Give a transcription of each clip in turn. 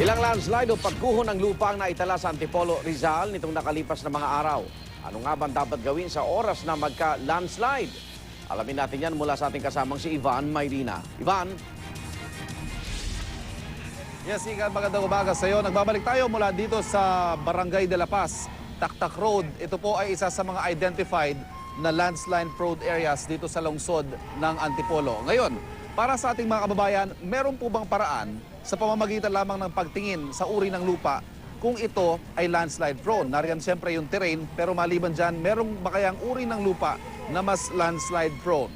Ilang landslide o pagguho ng lupa ang naitala sa Antipolo, Rizal nitong nakalipas na mga araw. Ano nga ba dapat gawin sa oras na magka-landslide? Alamin natin yan mula sa ating kasamang si Ivan Mayrina. Ivan? Yes, Igan, magandang umaga sa iyo. Nagbabalik tayo mula dito sa Barangay de la Paz, Taktak Road. Ito po ay isa sa mga identified na landslide-prone areas dito sa lungsod ng Antipolo. Ngayon, para sa ating mga kababayan, meron po bang paraan sa pamamagitan lamang ng pagtingin sa uri ng lupa kung ito ay landslide-prone? Nariyan siyempre yung terrain, pero maliban dyan, merong ba kayang uri ng lupa na mas landslide-prone?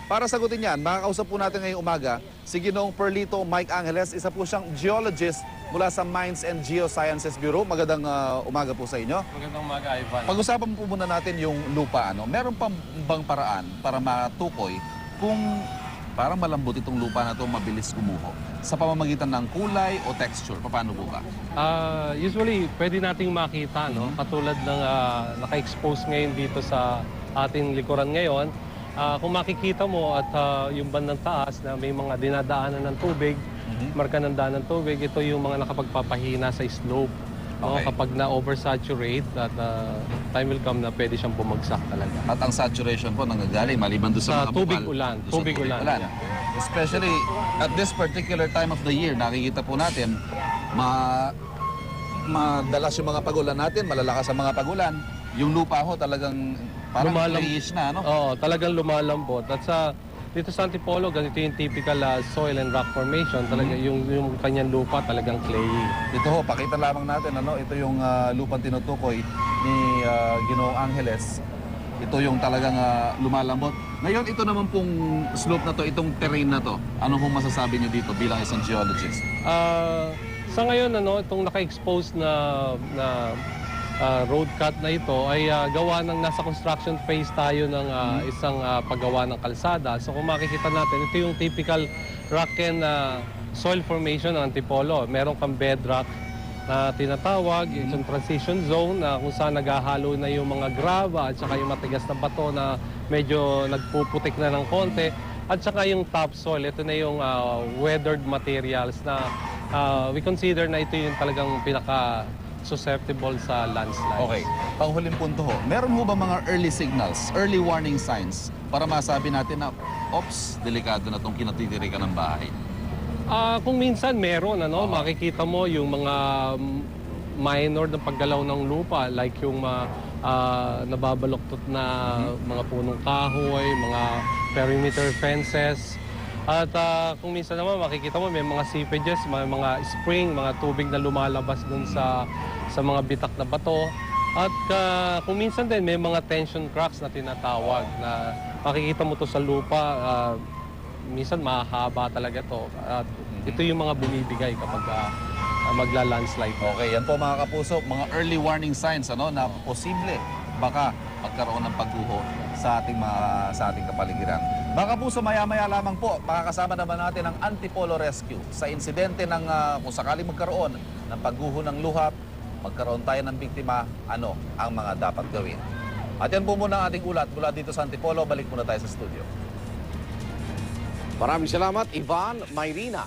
Para sagutin yan, makakausap po natin ngayong umaga si Ginoong Perlito Mike Angeles, isa po siyang geologist mula sa Mines and Geosciences Bureau. Magandang umaga po sa inyo. Magandang umaga, Ivan. Pag-usapan po muna natin yung lupa. Meron pa bang paraan para matukoy kung parang malambot itong lupa na ito, mabilis gumuho? Sa pamamagitan ng kulay o texture, paano po ba? Usually, pwede nating makita, no? Katulad ng naka-expose ngayon dito sa ating likuran ngayon. Kung makikita mo at yung bandang taas na may mga dinadaanan ng tubig, marka ng daan ng tubig, ito yung mga nakapagpapahina sa slope. No? Okay. Kapag na-oversaturate, at time will come na pwede siyang bumagsak talaga. At ang saturation po nanggagaling maliban doon sa Sa mga tubig bukal. ulan. Doon sa Tubig ulan. Yeah. Especially at this particular time of the year, nakikita po natin, madalas yung mga pagulan natin, malalakas ang mga pagulan. Yung lupa ho talagang parang clayish na, no? Oo, talagang lumalambot. At dito sa Antipolo, ganito yung typical soil and rock formation. Talaga yung kanyang lupa talagang clayey. Ito ho, pakita lamang natin, ito yung lupang tinutukoy ni Ginoong Angeles. Ito yung talagang lumalambot. Ngayon, ito naman pong slope na to, itong terrain na to. Ano pong masasabi niyo dito bilang isang geologist? Sa ngayon, itong naka-expose na road cut na ito ay gawa ng nasa construction phase tayo ng isang paggawa ng kalsada. So kung makikita natin, ito yung typical rock and soil formation ng Antipolo. Meron kang bedrock na tinatawag, yung transition zone na kung saan naghahalo na yung mga grava at saka yung matigas na bato na medyo nagpuputik na ng konti. At saka yung topsoil, ito na yung weathered materials na we consider na ito yung talagang pinaka susceptible sa landslides. Okay. Panghuling punto ho, meron mo ba mga early signals, early warning signs para masabi natin na, ops, delikado na itong kinatitirikan ng bahay? Kung minsan meron, makikita mo yung mga minor na paggalaw ng lupa, like yung nababaluktot na mga punong kahoy, mga perimeter fences. At kung minsan naman makikita mo may mga seepages, mga spring, mga tubig na lumalabas dun sa mga bitak na bato. At kung minsan din may mga tension cracks na tinatawag na makikita mo to sa lupa, minsan mahaba talaga to. At ito yung mga bumibigay kapag magla-landslide. Okay, yan po mga kapuso, mga early warning signs na posible baka magkaroon ng pagguho sa ating kapaligiran. Mga kapuso, maya-maya lamang po, makakasama naman natin ang Antipolo Rescue sa insidente ng kung sakali magkaroon ng pagguho ng lupa, magkaroon tayo ng biktima, ano ang mga dapat gawin. At yan po muna ang ating ulat mula dito sa Antipolo. Balik muna tayo sa studio. Maraming salamat, Ivan Mayrina.